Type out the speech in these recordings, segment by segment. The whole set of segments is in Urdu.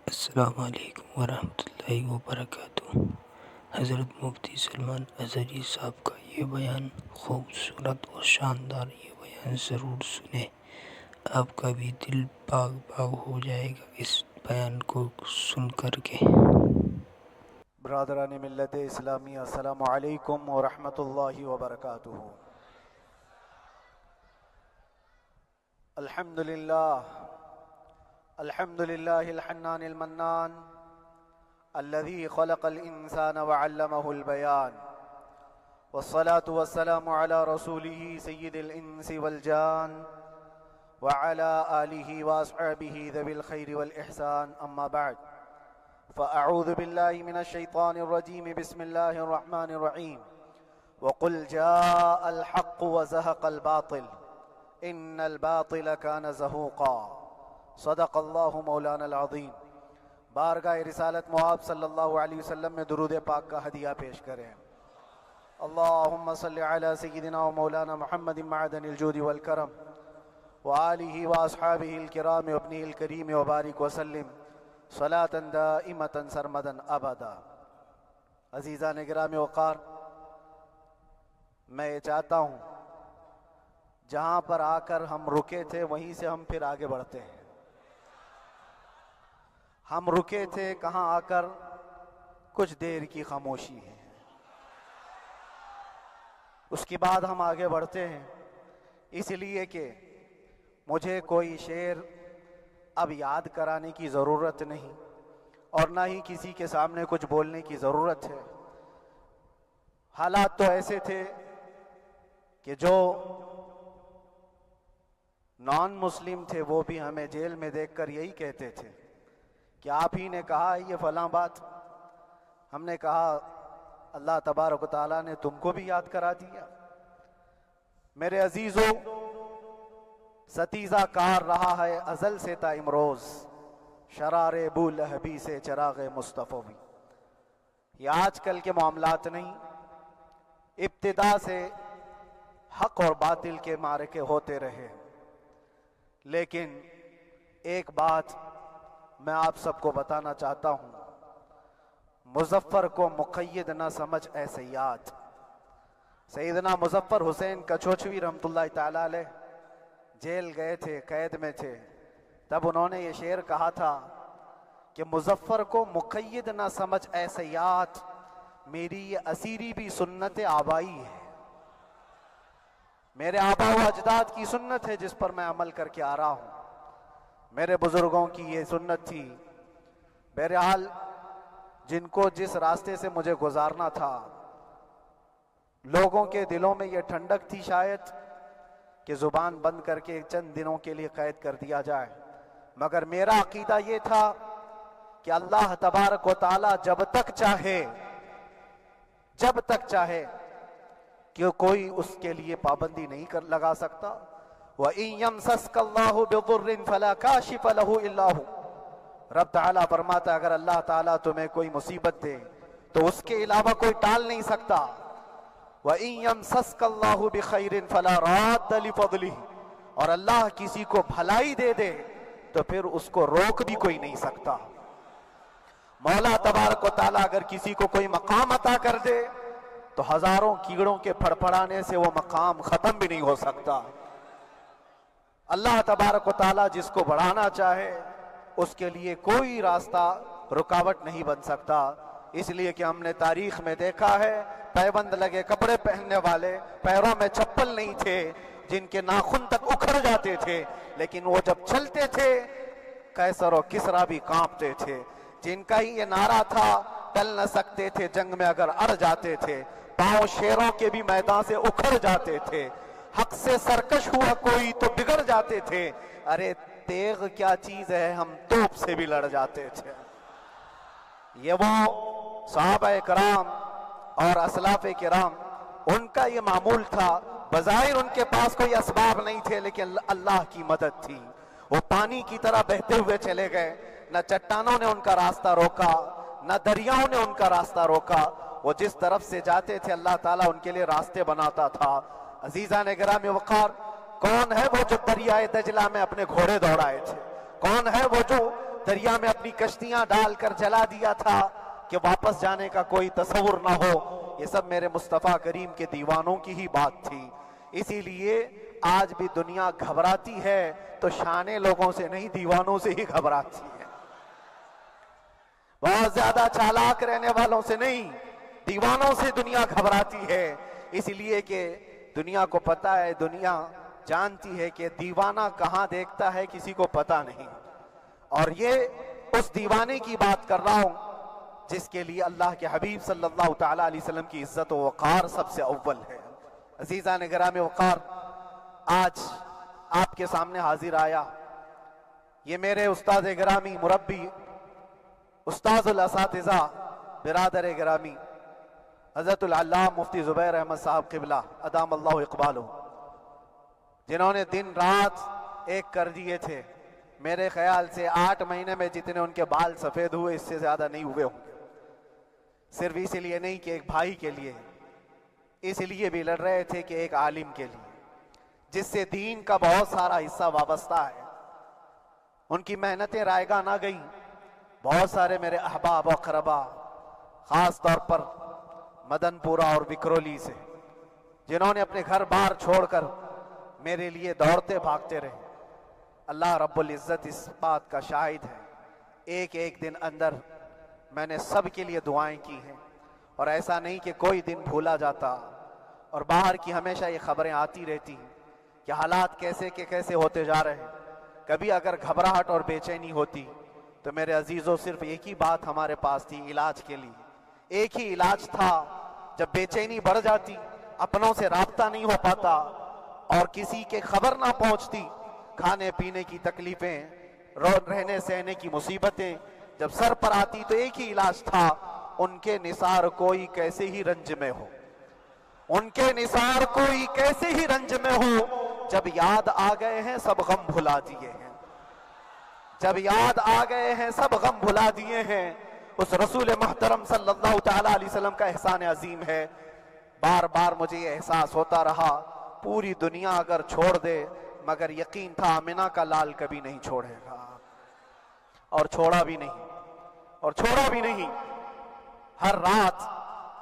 السلام علیکم ورحمۃ اللہ وبرکاتہ۔ حضرت مفتی سلمان اظہری صاحب کا یہ بیان خوبصورت اور شاندار، یہ بیان ضرور سنیں، آپ کا بھی دل باغ باغ ہو جائے گا اس بیان کو سن کر کے۔ برادران ملت اسلامی، السلام علیکم ورحمۃ اللہ وبرکاتہ۔ الحمد للہ الحنان المنان الذي خلق الإنسان وعلمه البيان، والصلاة والسلام على رسوله سيد الإنس والجان وعلى آله وأصحابه ذوي الخير والإحسان، أما بعد، فأعوذ بالله من الشيطان الرجيم، بسم الله الرحمن الرحيم، وقل جاء الحق وزهق الباطل إن الباطل كان زهوقا، صدق اللہ مولانا العظیم۔ بارگاہ رسالت مآب صلی اللہ علیہ وسلم میں درود پاک کا ہدیہ پیش کریں۔ اللہم صلی علی سیدنا و مولانا محمد معدن الجود والکرم وآلہ واصحابہ الکرام وابنہ الکریم وبارک وسلم صلاة دائمة سرمدا ابدا۔ عزیزان گرامی وقار، میں یہ چاہتا ہوں جہاں پر آ کر ہم رکے تھے وہیں سے ہم پھر آگے بڑھتے ہیں۔ ہم رکے تھے کہاں آ کر؟ کچھ دیر کی خاموشی ہے، اس کے بعد ہم آگے بڑھتے ہیں، اس لیے کہ مجھے کوئی شعر اب یاد کرانے کی ضرورت نہیں اور نہ ہی کسی کے سامنے کچھ بولنے کی ضرورت ہے۔ حالات تو ایسے تھے کہ جو نان مسلم تھے وہ بھی ہمیں جیل میں دیکھ کر یہی کہتے تھے کہ آپ ہی نے کہا یہ فلاں بات۔ ہم نے کہا اللہ تبارک و تعالیٰ نے تم کو بھی یاد کرا دیا۔ میرے عزیزو، ستیزہ کار رہا ہے ازل سے تا امروز، شرار بو لہبی سے چراغ مصطفی بھی۔ یہ آج کل کے معاملات نہیں، ابتدا سے حق اور باطل کے معرکے ہوتے رہے، لیکن ایک بات میں آپ سب کو بتانا چاہتا ہوں، مظفر کو مقید نہ سمجھ اے سیاد۔ سیدنا مظفر حسین کچھوچوی رحمت اللہ تعالیٰ علیہ جیل گئے تھے، قید میں تھے، تب انہوں نے یہ شعر کہا تھا کہ مظفر کو مقید نہ سمجھ اے سیاد، میری یہ اسیری بھی سنت آبائی ہے، میرے آبا و اجداد کی سنت ہے جس پر میں عمل کر کے آ رہا ہوں، میرے بزرگوں کی یہ سنت تھی۔ بہرحال جن کو جس راستے سے مجھے گزارنا تھا، لوگوں کے دلوں میں یہ ٹھنڈک تھی شاید کہ زبان بند کر کے چند دنوں کے لیے قید کر دیا جائے، مگر میرا عقیدہ یہ تھا کہ اللہ تبارک و تعالی جب تک چاہے کہ کوئی اس کے لیے پابندی نہیں لگا سکتا۔ وَإِن يَمْسَسْكَ اللَّهُ بِضُرٍّ فَلَا كَاشِفَ لَهُ إِلَّا هُوَ۔ رب تعالیٰ فرماتا ہے اگر اللہ تعالیٰ تمہیں کوئی مصیبت دے تو اس کے علاوہ کوئی ٹال نہیں سکتا۔ وَإِن يَمْسَسْكَ اللَّهُ بِخَيْرٍ فَلَا رَادَّ لِفَضْلِهِ، اور اللہ کسی کو بھلائی دے دے تو پھر اس کو روک بھی کوئی نہیں سکتا۔ مولا تبارک و تعالیٰ اگر کسی کو کوئی مقام عطا کر دے تو ہزاروں کیڑوں کے پھڑپڑانے سے وہ مقام ختم بھی نہیں ہو سکتا۔ اللہ تبارک و تعالیٰ جس کو بڑھانا چاہے اس کے لیے کوئی راستہ رکاوٹ نہیں بن سکتا۔ اس لیے کہ ہم نے تاریخ میں دیکھا ہے پیبند لگے کپڑے پہننے والے، پیروں میں چپل نہیں تھے، جن کے ناخن تک اکھڑ جاتے تھے، لیکن وہ جب چلتے تھے قیصر و کسریٰ بھی کانپتے تھے، جن کا ہی یہ نعرہ تھا ٹل نہ سکتے تھے جنگ میں اگر اڑ جاتے تھے، پاؤں شیروں کے بھی میدان سے اکھڑ جاتے تھے، حق سے سرکش ہوا کوئی تو بگڑ جاتے تھے، ارے تیغ کیا چیز ہے ہم توپ سے بھی لڑ جاتے تھے۔ یہ وہ صحابہ کرام اور اسلاف کرام، ان کا یہ معمول تھا، بظاہر ان کے پاس کوئی اسباب نہیں تھے لیکن اللہ کی مدد تھی، وہ پانی کی طرح بہتے ہوئے چلے گئے، نہ چٹانوں نے ان کا راستہ روکا، نہ دریاؤں نے ان کا راستہ روکا، وہ جس طرف سے جاتے تھے اللہ تعالیٰ ان کے لیے راستے بناتا تھا۔ عزیزان گرامی وقار، کون ہے وہ جو دریائے دجلہ میں اپنے گھوڑے دوڑائے تھے؟ کون ہے وہ جو دریا میں اپنی کشتیاں ڈال کر جلا دیا تھا کہ واپس جانے کا کوئی تصور نہ ہو، یہ سب میرے مصطفیٰ کریم کے دیوانوں کی ہی بات تھی۔ اسی لیے آج بھی دنیا گھبراتی ہے تو شانے لوگوں سے نہیں، دیوانوں سے ہی گھبراتی ہے۔ بہت زیادہ چالاک رہنے والوں سے نہیں، دیوانوں سے دنیا گھبراتی ہے، اس لیے کہ دنیا کو پتا ہے، دنیا جانتی ہے کہ دیوانہ کہاں دیکھتا ہے کسی کو پتا نہیں۔ اور یہ اس دیوانے کی بات کر رہا ہوں جس کے لیے اللہ کے حبیب صلی اللہ تعالیٰ علیہ وسلم کی عزت و وقار سب سے اول ہے۔ عزیزان گرامی وقار، آج آپ کے سامنے حاضر آیا، یہ میرے استاد گرامی، مربی، استاذ الاساتذہ، برادر گرامی حضرت العلامہ مفتی زبیر احمد صاحب قبلہ ادام اللہ اقبالہ، جنہوں نے دن رات ایک کر دیے تھے۔ میرے خیال سے 8 مہینے میں جتنے ان کے بال سفید ہوئے اس سے زیادہ نہیں ہوئے ہوں گے۔ صرف اس لیے نہیں کہ ایک بھائی کے لیے، اس لیے بھی لڑ رہے تھے کہ ایک عالم کے لیے جس سے دین کا بہت سارا حصہ وابستہ ہے۔ ان کی محنتیں رائگاں نہ گئیں۔ بہت سارے میرے احباب و اقربا، خاص طور پر مدن پورہ اور وکرولی سے، جنہوں نے اپنے گھر بار چھوڑ کر میرے لیے دوڑتے بھاگتے رہے، اللہ رب العزت اس بات کا شاہد ہے، ایک ایک دن اندر میں نے سب کے لیے دعائیں کی ہیں، اور ایسا نہیں کہ کوئی دن بھولا جاتا۔ اور باہر کی ہمیشہ یہ خبریں آتی رہتی ہیں کہ حالات کیسے کے کیسے ہوتے جا رہے ہیں۔ کبھی اگر گھبراہٹ اور بے چینی ہوتی تو میرے عزیزوں صرف ایک ہی بات ہمارے پاس تھی علاج کے لیے، ایک ہی علاج تھا۔ جب بے چینی بڑھ جاتی، اپنوں سے رابطہ نہیں ہو پاتا اور کسی کے خبر نہ پہنچتی، کھانے پینے کی تکلیفیں، رہنے سہنے کی مصیبتیں جب سر پر آتی تو ایک ہی علاج تھا، ان کے نثار کوئی کیسے ہی رنج میں ہو، ان کے نثار کوئی کیسے ہی رنج میں ہو، جب یاد آ گئے ہیں سب غم بھلا دیے ہیں، جب یاد آ گئے ہیں سب غم بھلا دیے ہیں۔ اس رسول محترم صلی اللہ تعالیٰ علیہ وسلم کا احسان عظیم ہے۔ بار بار مجھے یہ احساس ہوتا رہا، پوری دنیا اگر چھوڑ دے مگر یقین تھا آمنہ کا لال کبھی نہیں چھوڑے گا، اور چھوڑا بھی نہیں، اور چھوڑا بھی نہیں۔ ہر رات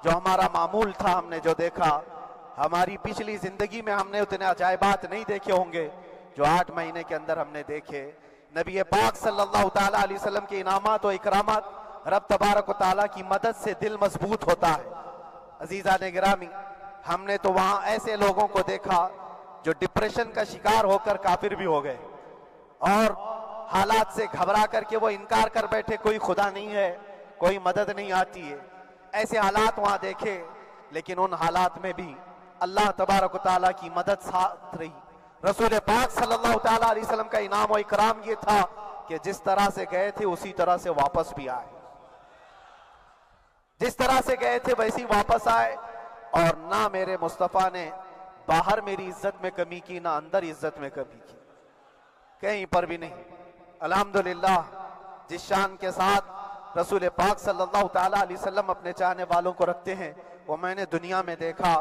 جو ہمارا معمول تھا، ہم نے جو دیکھا، ہماری پچھلی زندگی میں ہم نے اتنے عجائبات نہیں دیکھے ہوں گے جو 8 مہینے کے اندر ہم نے دیکھے۔ نبی پاک صلی اللہ تعالیٰ علیہ وسلم کے انعامات و اکرامات، رب تبارک و تعالیٰ کی مدد سے دل مضبوط ہوتا ہے۔ عزیزان گرامی، ہم نے تو وہاں ایسے لوگوں کو دیکھا جو ڈپریشن کا شکار ہو کر کافر بھی ہو گئے، اور حالات سے گھبرا کر کے وہ انکار کر بیٹھے، کوئی خدا نہیں ہے، کوئی مدد نہیں آتی ہے۔ ایسے حالات وہاں دیکھے، لیکن ان حالات میں بھی اللہ تبارک و تعالیٰ کی مدد ساتھ رہی۔ رسول پاک صلی اللہ تعالیٰ علیہ وسلم کا انعام و اکرام یہ تھا کہ جس طرح سے گئے تھے اسی طرح سے واپس بھی آئے، جس طرح سے گئے تھے ویسی واپس آئے، اور نہ میرے مصطفیٰ نے باہر میری عزت میں کمی کی، نہ اندر عزت میں کمی کی، کہیں پر بھی نہیں۔ الحمدللہ، جس شان کے ساتھ رسول پاک صلی اللہ تعالیٰ علیہ وسلم اپنے چاہنے والوں کو رکھتے ہیں، وہ میں نے دنیا میں دیکھا۔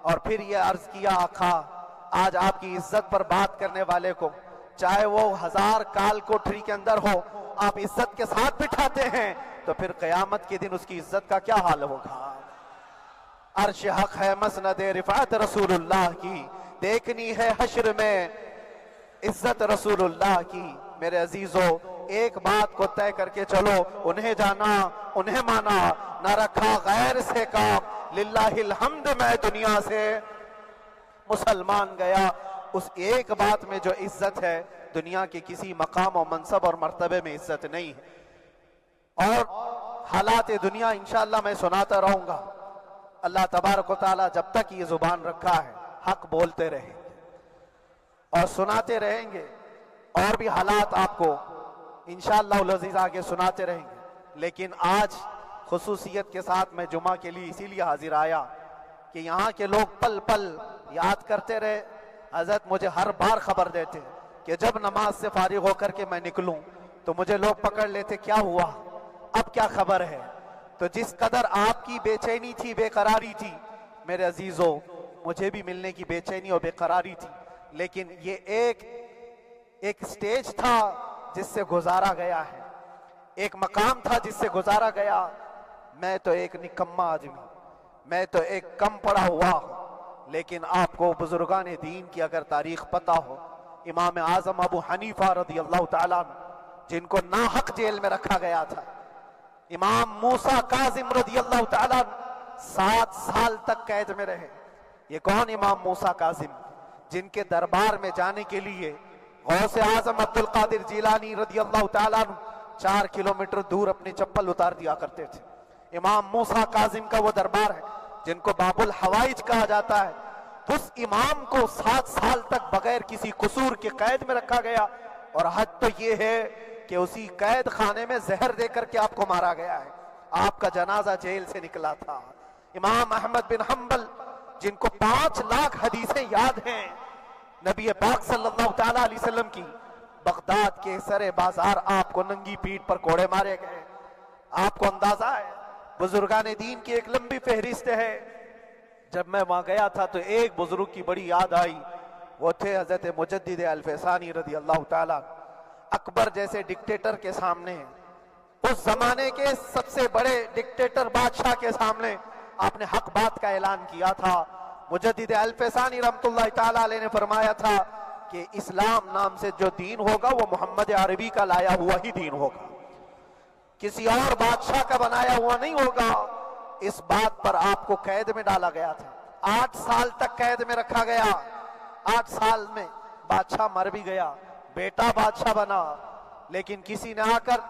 اور پھر یہ عرض کیا، آقا آج آپ کی عزت پر بات کرنے والے کو، چاہے وہ 1000 کال کوٹھری کے اندر ہو، آپ عزت کے ساتھ بٹھاتے ہیں، تو پھر قیامت کے دن اس کی عزت کا کیا حال ہوگا؟ عرش حق ہے مسند رفعت رسول اللہ کی، دیکھنی ہے حشر میں عزت رسول اللہ کی۔ میرے عزیزو، ایک بات کو طے کر کے چلو، انہیں جانا انہیں مانا، نہ رکھا غیر سے کام، للہ الحمد میں دنیا سے مسلمان گیا۔ اس ایک بات میں جو عزت ہے، دنیا کے کسی مقام و منصب اور مرتبے میں عزت نہیں ہے۔ اور حالات دنیا انشاءاللہ میں سناتا رہوں گا۔ اللہ تبارک و تعالیٰ جب تک یہ زبان رکھا ہے، حق بولتے رہیں گے اور سناتے رہیں گے، اور بھی حالات آپ کو انشاءاللہ العزیز آگے سناتے رہیں گے۔ لیکن آج خصوصیت کے ساتھ میں جمعہ کے لیے اسی لیے حاضر آیا کہ یہاں کے لوگ پل پل یاد کرتے رہے۔ حضرت مجھے ہر بار خبر دیتے کہ جب نماز سے فارغ ہو کر کے میں نکلوں تو مجھے لوگ پکڑ لیتے، کیا ہوا، اب کیا خبر ہے؟ تو جس قدر آپ کی بے چینی تھی، بے قراری تھی، میرے عزیزو، مجھے بھی ملنے کی بے چینی اور بے قراری تھی، لیکن یہ ایک سٹیج تھا جس سے گزارا گیا ہے۔ ایک مقام تھا جس سے گزارا گیا، میں تو ایک نکما آدمی، میں تو ایک کم پڑا ہوا ہوں، لیکن آپ کو بزرگان دین کی اگر تاریخ پتہ ہو، امام اعظم ابو حنیفہ رضی اللہ تعالیٰ عنہ جن کو ناحق جیل میں رکھا گیا تھا، امام موسیٰ کاظم رضی اللہ تعالیٰ عنہ 7 سال تک قید میں رہے۔ یہ کون امام موسیٰ کاظم؟ جن کے دربار میں جانے کے لیے غوث اعظم عبد القادر جیلانی رضی اللہ تعالیٰ عنہ 4 کلومیٹر دور اپنی چپل اتار دیا کرتے تھے۔ امام موسیٰ کاظم کا وہ دربار ہے جن کو باب الحوائج کہا جاتا ہے، اس امام کو 7 سال تک بغیر کسی قصور کے قید میں رکھا گیا، اور حد تو یہ ہے کہ اسی قید خانے میں زہر دے کر کے آپ کو مارا گیا ہے، آپ کا جنازہ جیل سے نکلا تھا۔ امام احمد بن حنبل جن کو 5 لاکھ حدیثیں یاد ہیں نبی پاک صلی اللہ تعالیٰ علیہ وسلم کی، بغداد کے سر بازار آپ کو ننگی پیٹھ پر کوڑے مارے گئے۔ آپ کو اندازہ ہے بزرگان دین کی ایک لمبی فہرست ہے۔ جب میں وہاں گیا تھا تو ایک بزرگ کی بڑی یاد آئی، وہ تھے حضرت مجدد الفیسانی رضی اللہ تعالیٰ۔ اکبر جیسے ڈکٹیٹر کے سامنے، اس زمانے کے سب سے بڑے ڈکٹیٹر بادشاہ کے سامنے آپ نے حق بات کا اعلان کیا تھا۔ مجدد الفیسانی رحمت اللہ تعالیٰ علیہ نے فرمایا تھا کہ اسلام نام سے جو دین ہوگا وہ محمد عربی کا لایا ہوا ہی دین ہوگا، کسی اور بادشاہ کا بنایا ہوا نہیں ہوگا۔ اس بات پر آپ کو قید میں ڈالا گیا تھا، 8 سال تک قید میں رکھا گیا۔ 8 سال میں بادشاہ مر بھی گیا، بیٹا بادشاہ بنا، لیکن کسی نے آ کر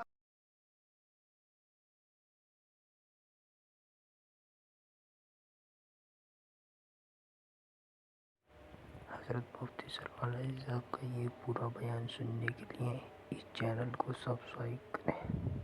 حضرت مفتی سلمان عزیز صاحب کا یہ پورا بیان سننے کے لیے اس چینل کو سبسکرائب کریں۔